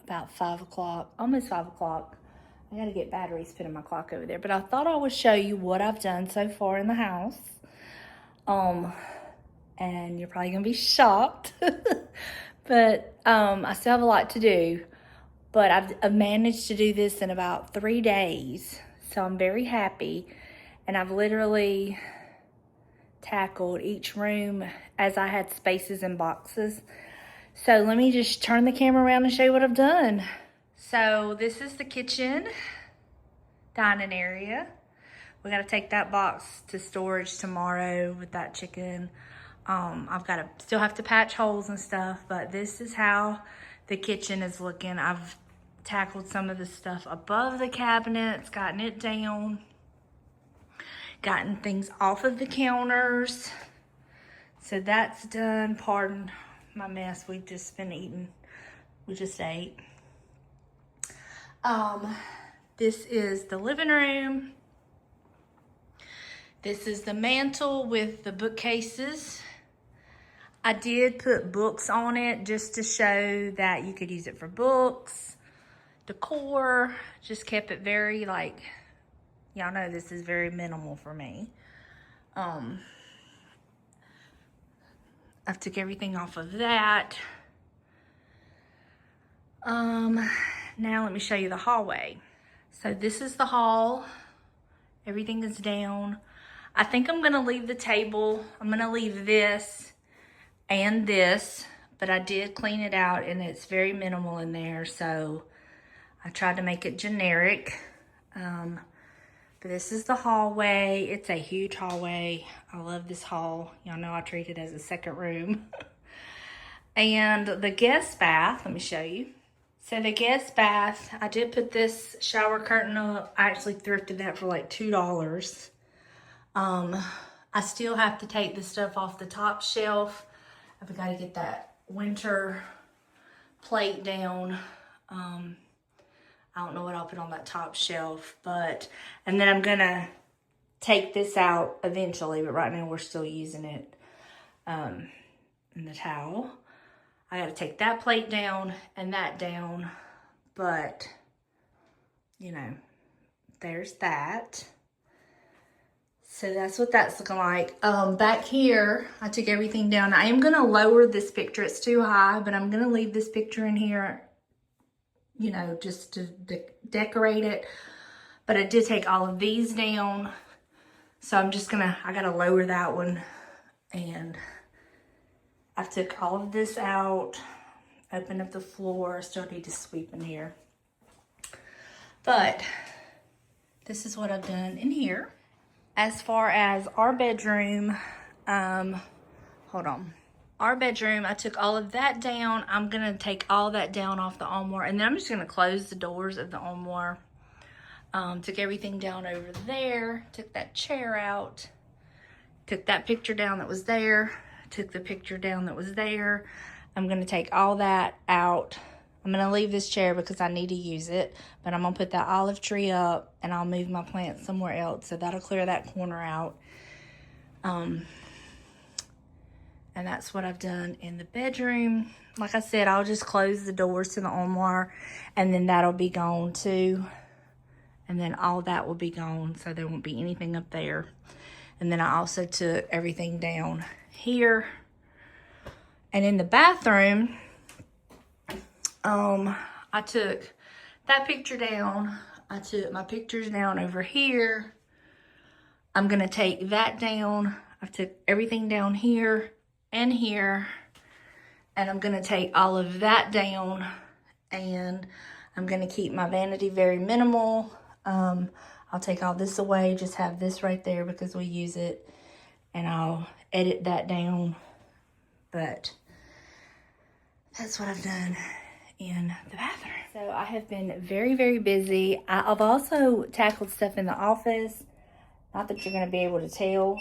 about 5 o'clock, almost 5 o'clock. I gotta get batteries put in my clock over there. But I thought I would show you what I've done so far in the house. And you're probably gonna be shocked. But I still have a lot to do. But I've managed to do this in about 3 days. So I'm very happy. And I've literally tackled each room as I had spaces and boxes. So let me just turn the camera around and show you what I've done. So this is the kitchen, dining area. We gotta take that box to storage tomorrow with that chicken. I've gotta still have to patch holes and stuff, but this is how the kitchen is looking. I've tackled some of the stuff above the cabinets, gotten it down, gotten things off of the counters. So that's done. Pardon my mess. We've just been eating. We just ate. This is the living room. This is the mantle with the bookcases. I did put books on it just to show that you could use it for books, decor. Just kept it very, like, y'all know this is very minimal for me. I've took everything off of that. Now let me show you the hallway. So this is the hall. Everything is down. I think I'm gonna leave the table. I'm gonna leave this and this, but I did clean it out and it's very minimal in there. So I tried to make it generic. But this is the hallway. It's a huge hallway. I love this hall. Y'all know I treat it as a second room. And the guest bath, let me show you. So the guest bath, I did put this shower curtain up. I actually thrifted that for like $2. I still have to take the stuff off the top shelf. I've got to get that winter plate down. I don't know what I'll put on that top shelf, and then I'm gonna take this out eventually, but right now we're still using it in the towel. I gotta take that plate down and that down, but you know, there's that. So that's what that's looking like. Back here, I took everything down. I am gonna lower this picture, it's too high, but I'm gonna leave this picture in here, you know, just to decorate it. But I did take all of these down. So I'm just gonna, I gotta lower that one. And I took all of this out, opened up the floor. Still need to sweep in here. But this is what I've done in here. As far as our bedroom, hold on. Our bedroom, I took all of that down. I'm gonna take all that down off the armoire, and then I'm just gonna close the doors of the armoire. Took everything down over there, took that chair out, took that picture down that was there, took the picture down that was there. I'm gonna take all that out. I'm gonna leave this chair because I need to use it, but I'm gonna put that olive tree up and I'll move my plants somewhere else. So that'll clear that corner out. And that's what I've done in the bedroom. Like I said, I'll just close the doors to the armoire and then that'll be gone too. And then all that will be gone, so there won't be anything up there. And then I also took everything down here. And in the bathroom, I took that picture down. I took my pictures down over here. I'm gonna take that down. I took everything down here and here, and I'm gonna take all of that down, and I'm gonna keep my vanity very minimal. I'll take all this away, just have this right there because we use it, and I'll edit that down. But that's what I've done in the bathroom. So I have been very, very busy. I've also tackled stuff in the office. Not that you're gonna be able to tell,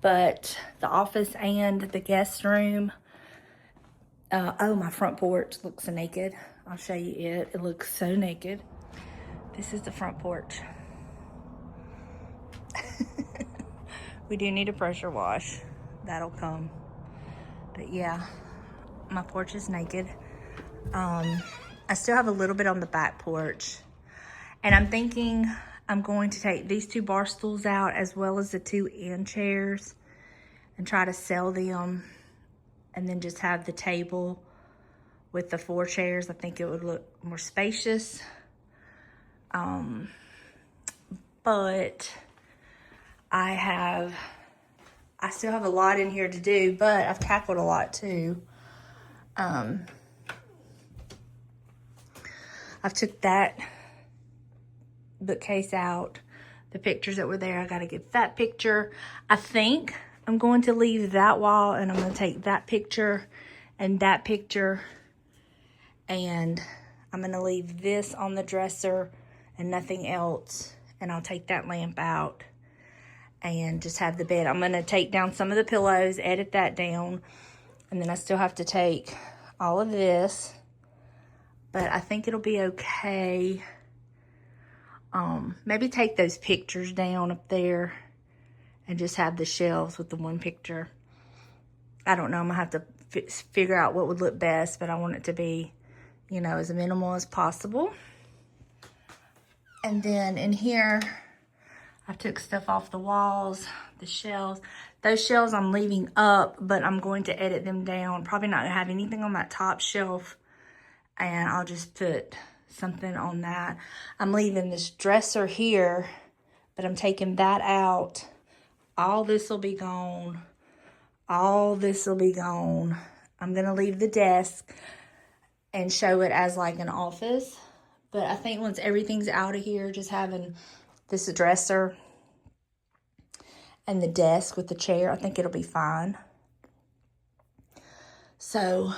but the office and the guest room. Oh, my front porch looks naked. I'll show you it. It looks so naked. This is the front porch. We do need a pressure wash. That'll come. But yeah, my porch is naked. I still have a little bit on the back porch. And I'm thinking I'm going to take these 2 bar stools out as well as the 2 end chairs and try to sell them. And then just have the table with the 4 chairs. I think it would look more spacious. But I still have a lot in here to do, but I've tackled a lot too. I've took that bookcase out, the pictures that were there. I got to get that picture. I think I'm going to leave that wall, and I'm going to take that picture and that picture, and I'm going to leave this on the dresser and nothing else, and I'll take that lamp out and just have the bed. I'm going to take down some of the pillows, edit that down, and then I still have to take all of this, but I think it'll be okay. Maybe take those pictures down up there and just have the shelves with the 1 picture. I don't know. I'm going to have to figure out what would look best, but I want it to be, you know, as minimal as possible. And then in here, I took stuff off the walls, the shelves. Those shelves I'm leaving up, but I'm going to edit them down. Probably not going to have anything on that top shelf, and I'll just put something on that. I'm leaving this dresser here, but I'm taking that out. All this will be gone. All this will be gone. I'm going to leave the desk and show it as like an office. But I think once everything's out of here, just having this dresser and the desk with the chair, I think it'll be fine. So,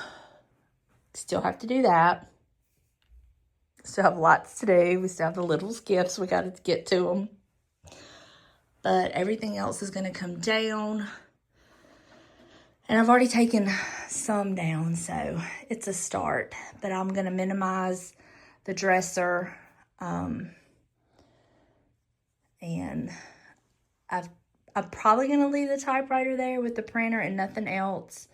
still have to do that. Still have lots to do. We still have the little skips. We got to get to them. But everything else is going to come down. And I've already taken some down, so it's a start. But I'm going to minimize the dresser. And I'm probably going to leave the typewriter there with the printer and nothing else.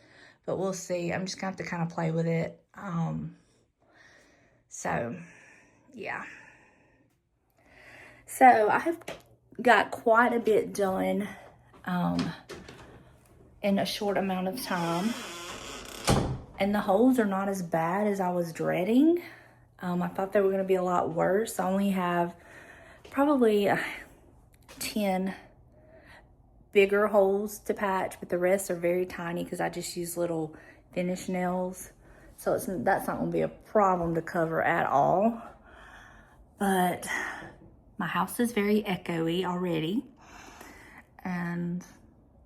But we'll see. I'm just going to have to kind of play with it. So, yeah. So, I have got quite a bit done in a short amount of time. And the holes are not as bad as I was dreading. I thought they were going to be a lot worse. I only have probably 10 bigger holes to patch, but the rest are very tiny because I just use little finish nails. So that's not going to be a problem to cover at all. But my house is very echoey already. And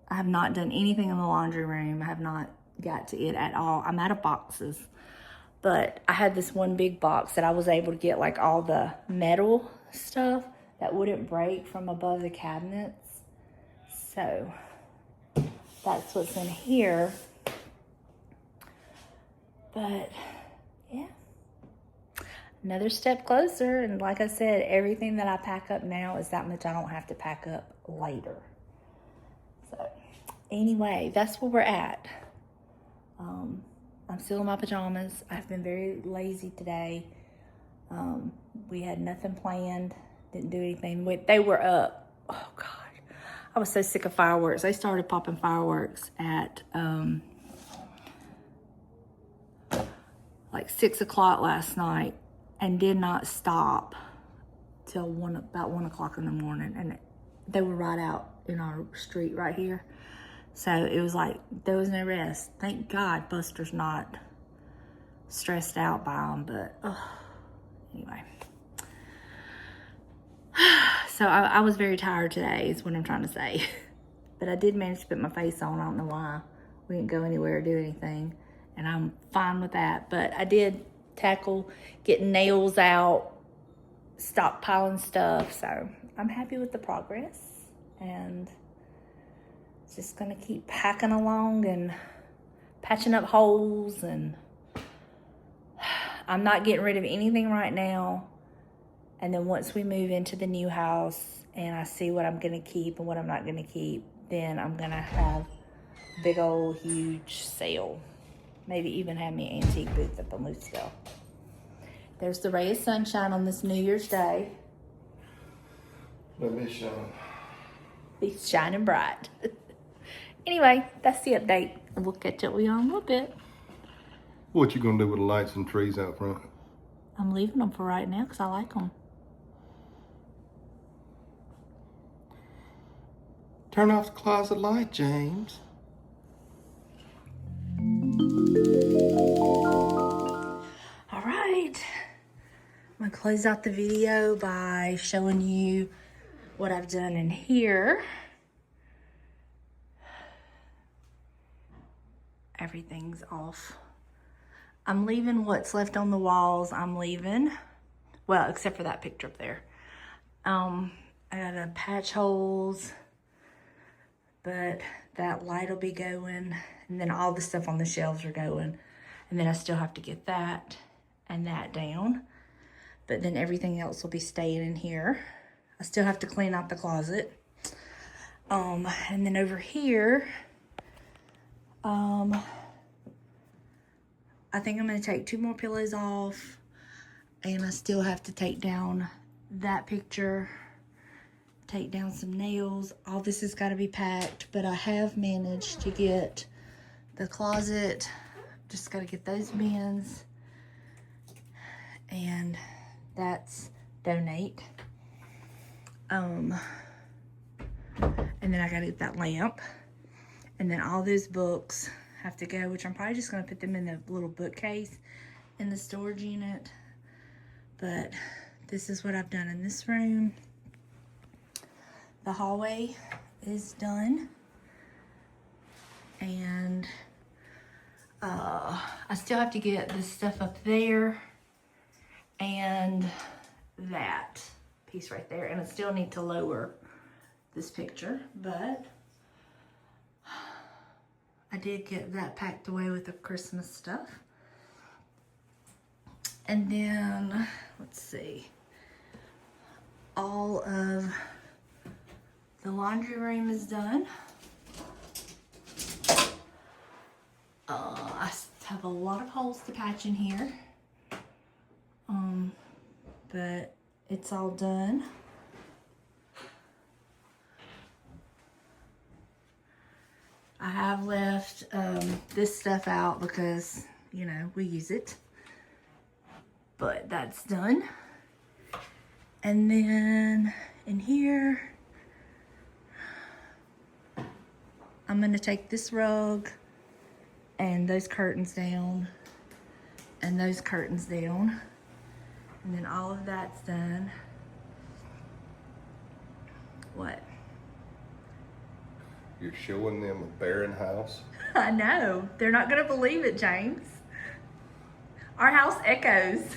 I have not done anything in the laundry room. I have not got to it at all. I'm out of boxes. But I had this one big box that I was able to get like all the metal stuff that wouldn't break from above the cabinets. So that's what's in here. But yeah, another step closer. And like I said, everything that I pack up now is that much I don't have to pack up later. So anyway, that's where we're at. I'm still in my pajamas. I've been very lazy today. We had nothing planned. Didn't do anything. They were up. Oh God, I was so sick of fireworks. They started popping fireworks at like 6 o'clock last night and did not stop till about 1 o'clock in the morning. And they were right out in our street right here. So it was like, there was no rest. Thank God Buster's not stressed out by them, but anyway. So I was very tired today is what I'm trying to say. But I did manage to put my face on. I don't know why. We didn't go anywhere or do anything. And I'm fine with that. But I did tackle getting nails out, stockpiling stuff. So I'm happy with the progress. And just gonna keep packing along and patching up holes, and I'm not getting rid of anything right now. And then once we move into the new house and I see what I'm gonna keep and what I'm not gonna keep, then I'm gonna have a big old huge sale. maybe even have me an antique booth up on Luceville. There's the ray of sunshine on this New Year's Day. Let me shine. It's shining bright. Anyway, that's the update. And we'll catch up with you in a little bit. What you gonna do with the lights and trees out front? I'm leaving them for right now because I like them. Turn off the closet light, James. All right. I'm gonna close out the video by showing you what I've done in here. Everything's off. I'm leaving what's left on the walls. I'm leaving, well, except for that picture up there. I gotta patch holes, but that light will be going, and then all the stuff on the shelves are going, and then I still have to get that and that down, but then everything else will be staying in here. I still have to clean out the closet. And then over here, I think I'm gonna take 2 more pillows off, and I still have to take down that picture, take down some nails. All this has got to be packed, but I have managed to get the closet. Just got to get those bins, and that's donate. And then I got to get that lamp, and then all those books have to go, which I'm probably just going to put them in the little bookcase in the storage unit. But this is what I've done in this room. The hallway is done, and I still have to get this stuff up there and that piece right there, and I still need to lower this picture, but I did get that packed away with the Christmas stuff. And then, let's see, all of the laundry room is done. I have a lot of holes to patch in here, but it's all done. I have left this stuff out because, you know, we use it, but that's done. And then in here, I'm gonna take this rug and those curtains down and those curtains down, and then all of that's done. What? You're showing them a barren house? I know. They're not gonna believe it, James. Our house echoes.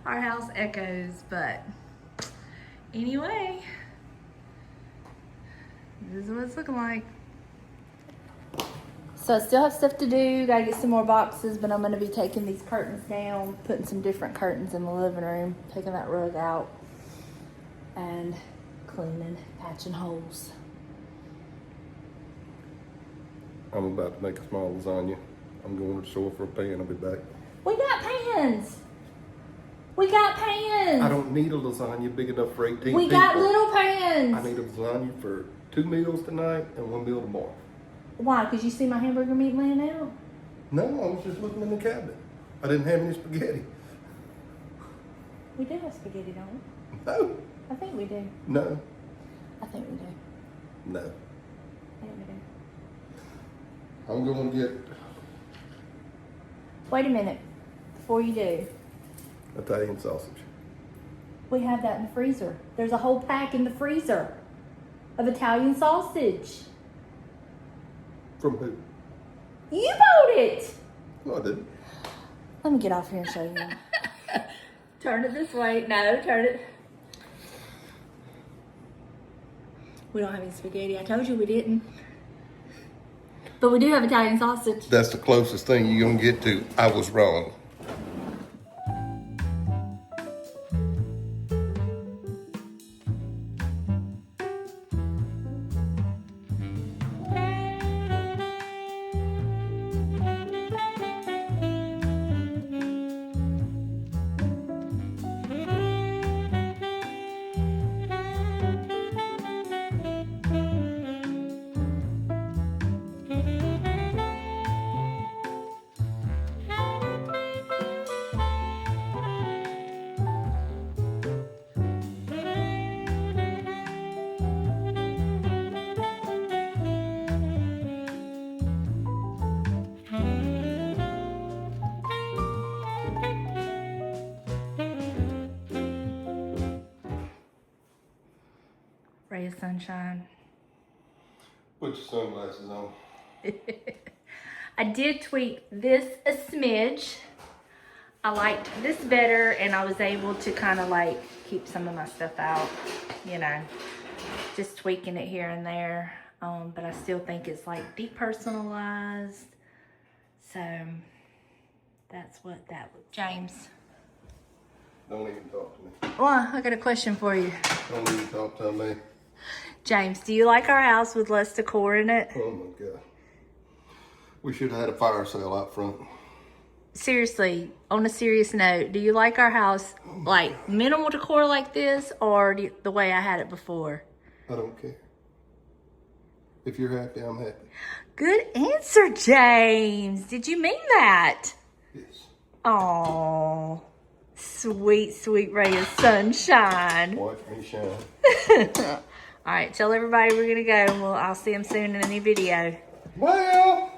Our house echoes, but anyway, this is what it's looking like. So I still have stuff to do. Gotta get some more boxes, but I'm gonna be taking these curtains down, putting some different curtains in the living room, taking that rug out, and cleaning, patching holes. I'm about to make a small lasagna. I'm going to the store for a pan. I'll be back. We got pans. We got pans. I don't need a lasagna big enough for 18 people. We got little pans. I need a lasagna for 2 meals tonight and 1 meal tomorrow. Why? Because you see my hamburger meat laying out? No, I was just looking in the cabinet. I didn't have any spaghetti. We do have spaghetti, don't we? No. I think we do. No. I think we do. No. I think we do. I'm going to get Wait a minute. Before you do, Italian sausage. we have that in the freezer. There's a whole pack in the freezer of Italian sausage. From who? You bought it. No, I didn't. Let me get off here and show you. Turn it this way. No, turn it. We don't have any spaghetti. I told you we didn't. But we do have Italian sausage. That's the closest thing you're going to get to. I was wrong. Ray of sunshine. Put your sunglasses on. I did tweak this a smidge. I liked this better, and I was able to kind of like keep some of my stuff out, you know, just tweaking it here and there. But I still think it's like depersonalized. So that's what that was. James. Don't even talk to me. Well, I got a question for you. Don't even talk to me. James, do you like our house with less decor in it? Oh my God. We should have had a fire sale out front. Seriously, on a serious note, do you like our house like minimal decor like this, or the way I had it before? I don't care. If you're happy, I'm happy. Good answer, James. Did you mean that? Yes. Oh, sweet, sweet ray of sunshine. Watch me shine. All right, tell everybody we're gonna go, and I'll see them soon in a new video. Well.